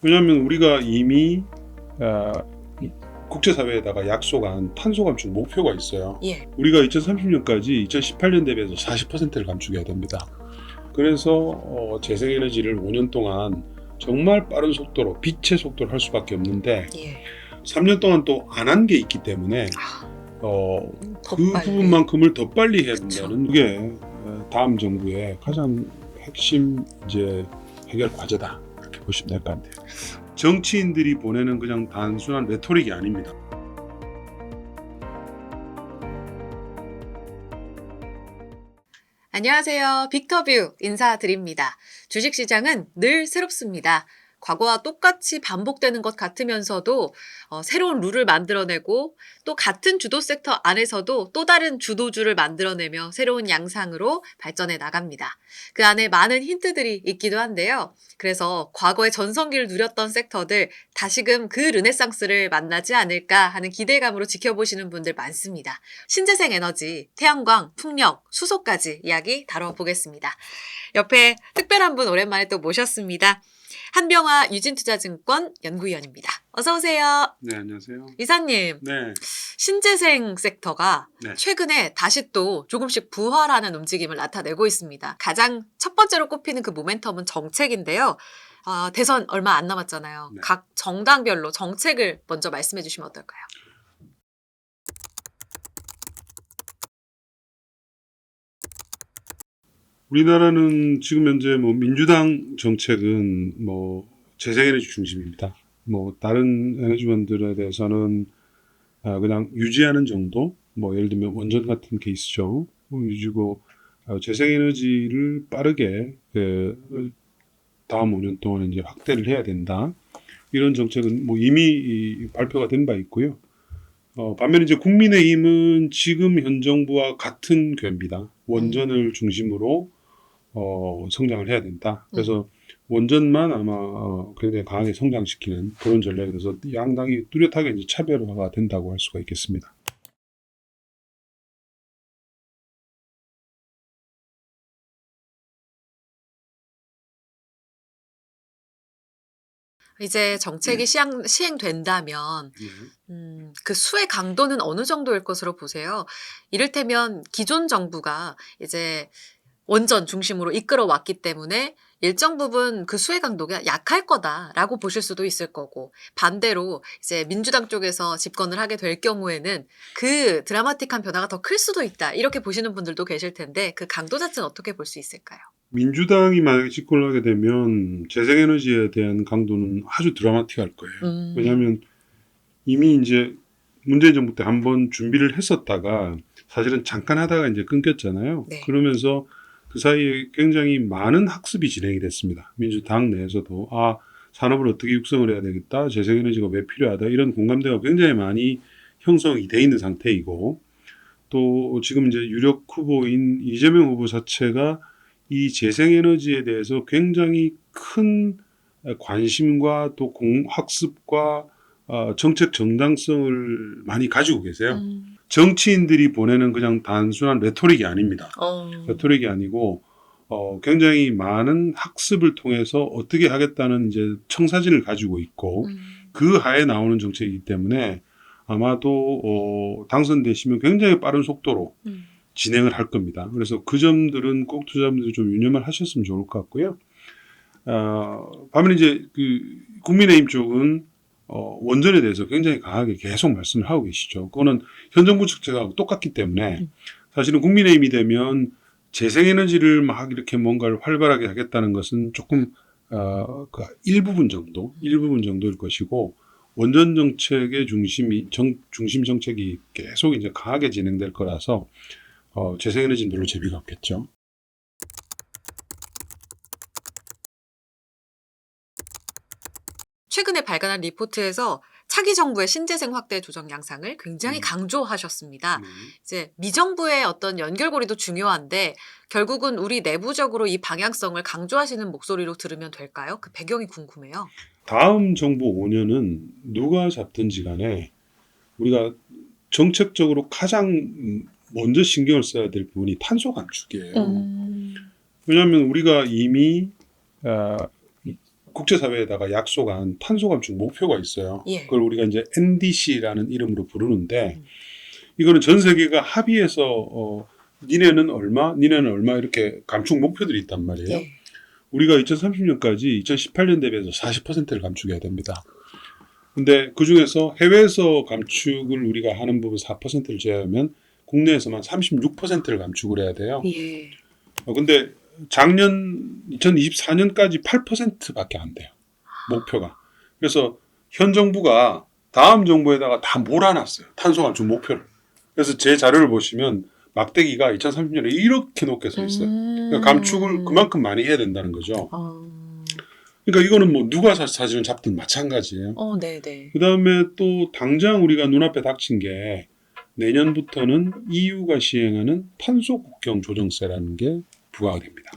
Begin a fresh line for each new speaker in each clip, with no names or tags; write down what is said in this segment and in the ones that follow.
왜냐하면 우리가 이미 어, 국제사회에다가 약속한 탄소 감축 목표가 있어요.
예.
우리가 2030년까지 2018년 대비해서 40%를 감축해야 됩니다. 그래서 재생에너지를 5년 동안 정말 빠른 속도로 빛의 속도로 할 수밖에 없는데
예.
3년 동안 또 안 한 게 있기 때문에
더
그
빨리.
부분만큼을 더 빨리 해야
그쵸.
된다는 게 다음 정부의 가장 핵심 이제 해결 과제다 이렇게 보시면 될 것 같아요. 정치인들이 보내는 그냥 단순한 레토릭이 아닙니다.
안녕하세요. 빅터뷰 인사드립니다. 주식시장은 늘 새롭습니다. 과거와 똑같이 반복되는 것 같으면서도 새로운 룰을 만들어내고 또 같은 주도 섹터 안에서도 또 다른 주도주를 만들어내며 새로운 양상으로 발전해 나갑니다. 그 안에 많은 힌트들이 있기도 한데요. 그래서 과거의 전성기를 누렸던 섹터들 다시금 그 르네상스를 만나지 않을까 하는 기대감으로 지켜보시는 분들 많습니다. 신재생 에너지, 태양광, 풍력, 수소까지 이야기 다뤄보겠습니다. 옆에 특별한 분 오랜만에 또 모셨습니다. 한병화 유진투자증권 연구위원입니다. 어서 오세요.
네, 안녕하세요.
이사님,
네,
신재생 섹터가
네.
최근에 다시 또 조금씩 부활하는 움직임을 나타내고 있습니다. 가장 첫 번째로 꼽히는 그 모멘텀은 정책인데요. 대선 얼마 안 남았잖아요.
네.
각 정당별로 정책을 먼저 말씀해 주시면 어떨까요?
우리나라는 지금 현재 민주당 정책은 재생에너지 중심입니다. 다른 에너지원들에 대해서는 그냥 유지하는 정도, 예를 들면 원전 같은 케이스죠. 유지고 재생에너지를 빠르게 다음 5년 동안 이제 확대를 해야 된다. 이런 정책은 이미 발표가 된 바 있고요. 반면에 이제 국민의힘은 지금 현 정부와 같은 궤입니다. 원전을 중심으로 성장을 해야 된다. 그래서 원전만 아마 굉장히 강하게 성장시키는 그런 전략이 돼서 양당이 뚜렷하게 이제 차별화가 된다고 할 수가 있겠습니다.
이제 정책이 시행된다면 그 수의 강도는 어느 정도일 것으로 보세요? 이를테면 기존 정부가 이제 원전 중심으로 이끌어 왔기 때문에 일정 부분 그 수혜 강도가 약할 거다라고 보실 수도 있을 거고, 반대로 이제 민주당 쪽에서 집권을 하게 될 경우에는 그 드라마틱한 변화가 더 클 수도 있다, 이렇게 보시는 분들도 계실 텐데 그 강도 자체는 어떻게 볼 수 있을까요?
민주당이 만약에 집권을 하게 되면 재생에너지에 대한 강도는 아주 드라마틱할 거예요. 왜냐하면 이미 이제 문재인 정부 때 한번 준비를 했었다가 사실은 잠깐 하다가 이제 끊겼잖아요.
네.
그러면서 그 사이에 굉장히 많은 학습이 진행이 됐습니다. 민주당 내에서도 산업을 어떻게 육성을 해야 되겠다, 재생에너지가 왜 필요하다, 이런 공감대가 굉장히 많이 형성이 돼 있는 상태이고, 또 지금 이제 유력 후보인 이재명 후보 자체가 이 재생에너지에 대해서 굉장히 큰 관심과 또 학습과 정책 정당성을 많이 가지고 계세요. 정치인들이 보내는 그냥 단순한 레토릭이 아닙니다. 레토릭이 아니고 굉장히 많은 학습을 통해서 어떻게 하겠다는 이제 청사진을 가지고 있고 그 하에 나오는 정책이기 때문에 아마도 당선되시면 굉장히 빠른 속도로 진행을 할 겁니다. 그래서 그 점들은 꼭 투자자분들이 좀 유념을 하셨으면 좋을 것 같고요. 반면에 이제 그 국민의힘 쪽은 원전에 대해서 굉장히 강하게 계속 말씀을 하고 계시죠. 그거는 현 정부 측하고 똑같기 때문에 사실은 국민의힘이 되면 재생에너지를 막 이렇게 뭔가를 활발하게 하겠다는 것은 조금 그 일부분 정도일 것이고, 원전 정책의 중심 정책이 계속 이제 강하게 진행될 거라서 재생에너지는 별로 재미가 없겠죠.
최근에 발간한 리포트에서 차기 정부의 신재생 확대 조정 양상을 굉장히 강조하셨습니다. 이제 미정부의 어떤 연결고리도 중요한데 결국은 우리 내부적으로 이 방향성을 강조하시는 목소리로 들으면 될까요? 그 배경이 궁금해요.
다음 정부 5년은 누가 잡든지 간에 우리가 정책적으로 가장 먼저 신경을 써야 될 부분이 탄소 감축이에요. 왜냐하면 우리가 이미 국제사회에다가 약속한 탄소 감축 목표가 있어요.
예.
그걸 우리가 이제 NDC라는 이름으로 부르는데 이거는 전 세계가 합의해서 니네는 얼마, 니네는 얼마 이렇게 감축 목표들이 있단 말이에요.
예.
우리가 2030년까지 2018년 대비해서 40%를 감축해야 됩니다. 근데 그중에서 해외에서 감축을 우리가 하는 부분 4%를 제외하면 국내에서만 36%를 감축을 해야 돼요.
예.
근데 작년 2024년까지 8%밖에 안 돼요. 목표가. 그래서 현 정부가 다음 정부에다가 다 몰아놨어요. 탄소 감축 목표를. 그래서 제 자료를 보시면 막대기가 2030년에 이렇게 높게 서 있어요. 그러니까 감축을 그만큼 많이 해야 된다는 거죠. 그러니까 이거는 뭐 누가 사실은 잡든 마찬가지예요.
네네.
그다음에 또 당장 우리가 눈앞에 닥친 게 내년부터는 EU가 시행하는 탄소 국경 조정세라는 게 부과가 됩니다.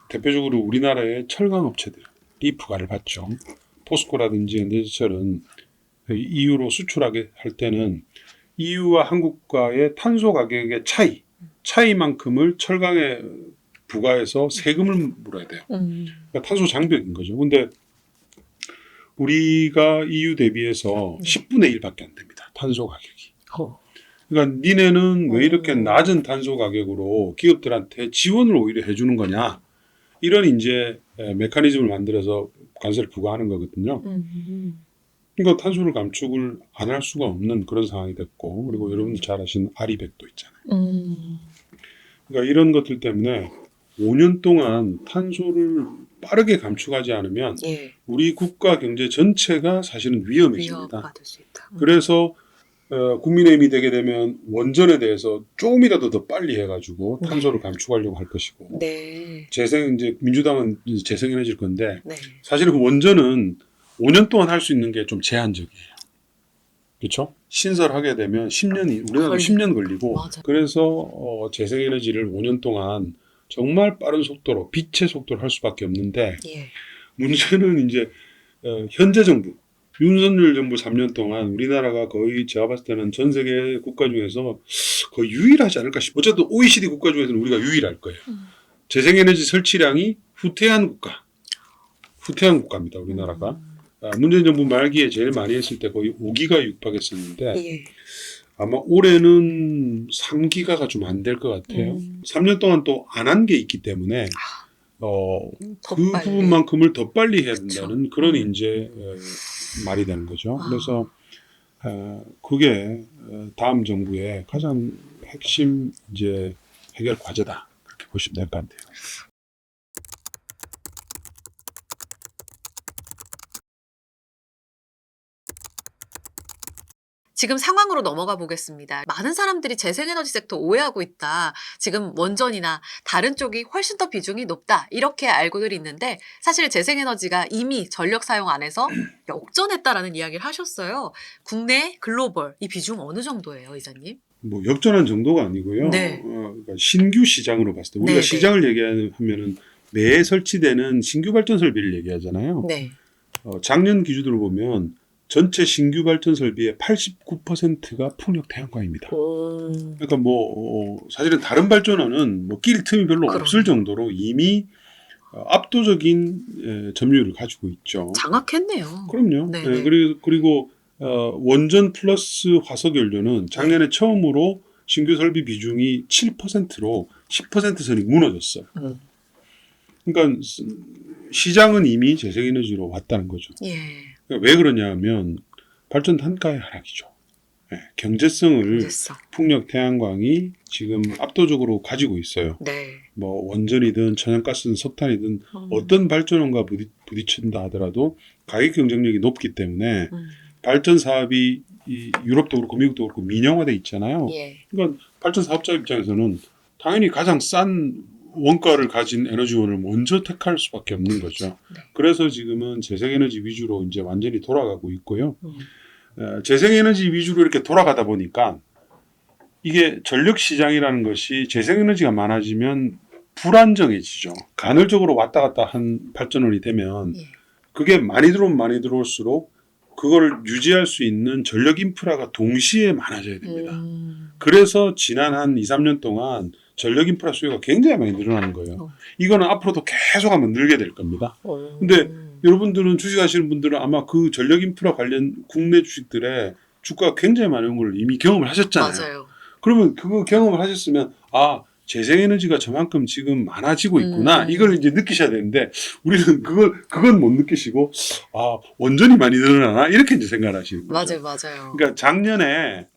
대표적으로 우리나라의 철강 업체들이 부과를 받죠. 포스코라든지 현대제철은 EU로 수출하게 할 때는 EU와 한국과의 탄소 가격의 차이만큼을 철강에 부과해서 세금을 물어야 돼요. 그러니까 탄소 장벽인 거죠. 근데 우리가 EU 대비해서 10분의 1밖에 안 됩니다. 탄소 가격이. 그러니까 니네는 왜 이렇게 낮은 탄소 가격으로 기업들한테 지원을 오히려 해주는 거냐. 이런 이제 메커니즘을 만들어서 관세를 부과하는 거거든요. 그러니까 탄소를 감축을 안 할 수가 없는 그런 상황이 됐고, 그리고 여러분들 잘 아시는 아리백도 있잖아요. 그러니까 이런 것들 때문에 5년 동안 탄소를 빠르게 감축하지 않으면
예.
우리 국가 경제 전체가 사실은 위험해집니다.
위협받을 수 있다.
그래서 국민의힘이 되게 되면 원전에 대해서 조금이라도 더 빨리 해가지고 탄소를 감축하려고 할 것이고,
네.
이제 민주당은 이제 재생에너지일 건데,
네.
사실은 그 원전은 5년 동안 할 수 있는 게 좀 제한적이에요. 그렇죠? 신설하게 되면 10년이 우리나라도 10년 걸리고,
맞아.
그래서 재생에너지를 5년 동안 정말 빠른 속도로 빛의 속도로 할 수밖에 없는데,
예.
문제는 이제 현재 정부 윤석열 정부 3년 동안 우리나라가 거의 제가 봤을 때는 전 세계 국가 중에서 거의 유일하지 않을까 싶어요. 어쨌든 OECD 국가 중에서는 우리가 유일할 거예요. 재생에너지 설치량이 후퇴한 국가입니다. 우리나라가. 문재인 정부 말기에 제일 많이 했을 때 거의 5기가 육박했었는데
예.
아마 올해는 3기가가 좀 안 될 것 같아요. 3년 동안 또 안 한 게 있기 때문에 그
빨리.
부분만큼을 더 빨리 해야
그쵸.
된다는 그런 이제 말이 되는 거죠. 그래서 그게 다음 정부의 가장 핵심 이제 해결 과제다. 그렇게 보시면 될 것 같아요.
지금 상황으로 넘어가 보겠습니다. 많은 사람들이 재생에너지 섹터 오해하고 있다. 지금 원전이나 다른 쪽이 훨씬 더 비중이 높다. 이렇게 알고들 있는데 사실 재생에너지가 이미 전력 사용 안에서 역전했다라는 이야기를 하셨어요. 국내 글로벌 이 비중 어느 정도예요, 이사님?
뭐 역전한 정도가 아니고요.
네.
그러니까 신규 시장으로 봤을 때 우리가
네,
시장을 얘기하면은 매해 설치되는 신규 발전 설비를 얘기하잖아요.
네.
작년 기준으로 보면 전체 신규 발전 설비의 89%가 풍력 태양광입니다. 그러니까 사실은 다른 발전원은 낄 틈이 별로 없을 정도로 이미 압도적인 점유율을 가지고 있죠.
장악했네요.
그럼요.
네,
네,
네.
그리고 원전 플러스 화석연료는 작년에 처음으로 신규 설비 비중이 7%로 10% 선이 무너졌어요. 그러니까 시장은 이미 재생에너지로 왔다는 거죠.
예.
왜 그러냐 하면 발전 단가의 하락이죠. 네, 경제성을
경제성.
풍력 태양광이 지금 압도적으로 가지고 있어요.
네.
뭐 원전이든 천연가스든 석탄이든 어떤 발전원과 부딪힌다 하더라도 가격 경쟁력이 높기 때문에 발전 사업이 유럽도 그렇고 미국도 그렇고 민영화돼 있잖아요.
예.
그러니까 발전 사업자 입장에서는 당연히 가장 싼 원가를 가진 에너지원을 먼저 택할 수밖에 없는 거죠.
네.
그래서 지금은 재생에너지 위주로 이제 완전히 돌아가고 있고요. 재생에너지 위주로 이렇게 돌아가다 보니까 이게 전력 시장이라는 것이 재생에너지가 많아지면 불안정해지죠. 간헐적으로 왔다 갔다 한 발전원이 되면
예.
그게 많이 들어오면 많이 들어올수록 그거를 유지할 수 있는 전력 인프라가 동시에 많아져야 됩니다. 그래서 지난 한 2, 3년 동안 전력 인프라 수요가 굉장히 많이 늘어나는 거예요. 이거는 앞으로도 계속 하면 늘게 될 겁니다. 근데 여러분들은 주식하시는 분들은 아마 그 전력 인프라 관련 국내 주식들의 주가가 굉장히 많이 온 걸 이미 경험을 하셨잖아요.
맞아요.
그러면 그거 경험을 하셨으면 아 재생에너지가 저만큼 지금 많아지고 있구나 이걸 이제 느끼셔야 되는데 우리는 그건 못 느끼시고 아 원전이 많이 늘어나나 이렇게 이제 생각을 하시는 거죠.
맞아요.
그러니까 작년에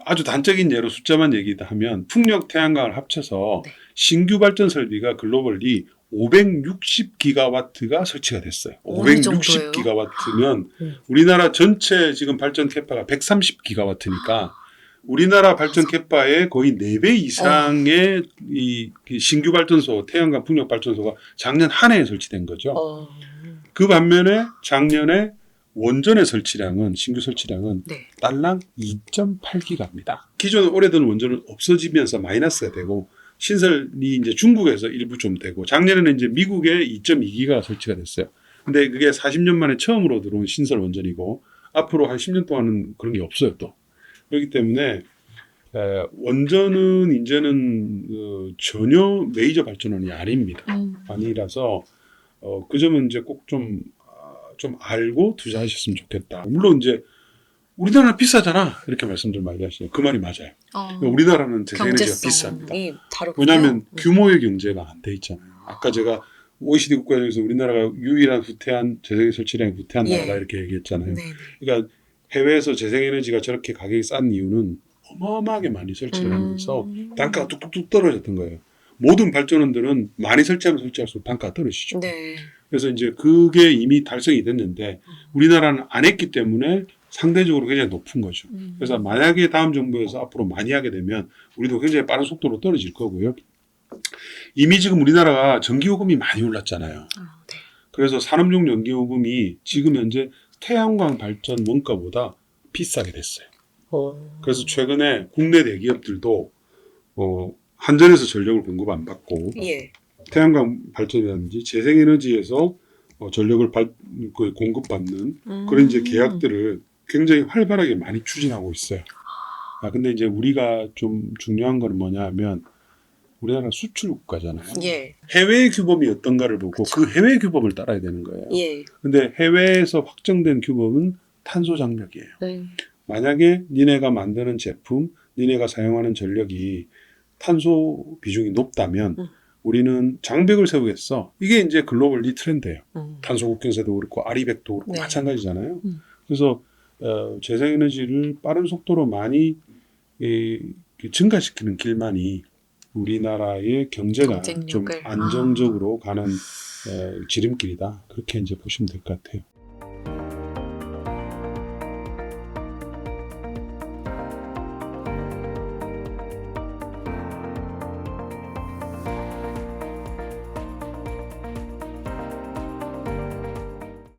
아주 단적인 예로 숫자만 얘기하면 풍력 태양광을 합쳐서
네.
신규 발전 설비가 글로벌리 560기가와트가 설치가 됐어요.
어느 정도예요?
560기가와트면 우리나라 전체 지금 발전 캐파가 130기가와트니까 우리나라 발전 캐파의 거의 4배 이상의 이 신규 발전소, 태양광 풍력 발전소가 작년 한 해에 설치된 거죠. 그 반면에 작년에 원전의 설치량은 신규 설치량은
네.
딸랑 2.8기가입니다. 기존 오래된 원전은 없어지면서 마이너스가 되고 신설이 이제 중국에서 일부 좀 되고 작년에는 이제 미국에 2.2기가 설치가 됐어요. 근데 그게 40년 만에 처음으로 들어온 신설 원전이고 앞으로 한 10년 동안은 그런 게 없어요 또. 그렇기 때문에 원전은 이제는 전혀 메이저 발전원이 아닙니다. 아니라서 그 점은 이제 꼭 좀 알고 투자하셨으면 좋겠다. 물론 이제 우리나라는 비싸잖아 이렇게 말씀들 많이 하시죠. 그 말이 맞아요. 우리나라는 재생에너지가 비쌉니다.
다르군요.
왜냐하면 규모의 경제가 안 돼 있잖아요. 아까 제가 OECD 국가 중에서 우리나라가 유일한 후퇴한 재생에너지 설치량이 후퇴한 나라다 이렇게 얘기했잖아요.
네네.
그러니까 해외에서 재생에너지가 저렇게 가격이 싼 이유는 어마어마하게 많이 설치를 하면서 단가가 뚝뚝뚝 떨어졌던 거예요. 모든 발전원들은 많이 설치하면 설치할수록 단가가 떨어지죠.
네.
그래서 이제 그게 이미 달성이 됐는데 우리나라는 안 했기 때문에 상대적으로 굉장히 높은 거죠. 그래서 만약에 다음 정부에서 앞으로 많이 하게 되면 우리도 굉장히 빠른 속도로 떨어질 거고요. 이미 지금 우리나라가 전기요금이 많이 올랐잖아요.
네.
그래서 산업용 전기요금이 지금 현재 태양광 발전 원가보다 비싸게 됐어요. 그래서 최근에 국내 대기업들도 한전에서 전력을 공급 안 받고
예.
태양광 발전이라든지 재생에너지에서 전력을 공급받는 그런 이제 계약들을 굉장히 활발하게 많이 추진하고 있어요. 근데 이제 우리가 좀 중요한 건 뭐냐 하면 우리나라 수출 국가잖아요.
예.
해외의 규범이 어떤가를 보고 그 해외 규범을 따라야 되는 거예요.
예.
근데 해외에서 확정된 규범은 탄소 장벽이에요. 만약에 니네가 만드는 제품, 니네가 사용하는 전력이 탄소 비중이 높다면 우리는 장벽을 세우겠어. 이게 이제 글로벌리 트렌드예요. 탄소 국경세도 그렇고 아리백도 그렇고
네.
마찬가지잖아요. 그래서 재생에너지를 빠른 속도로 많이 증가시키는 길만이 우리나라의 경제가 좀
경쟁력을.
안정적으로 가는 지름길이다. 그렇게 이제 보시면 될 것 같아요.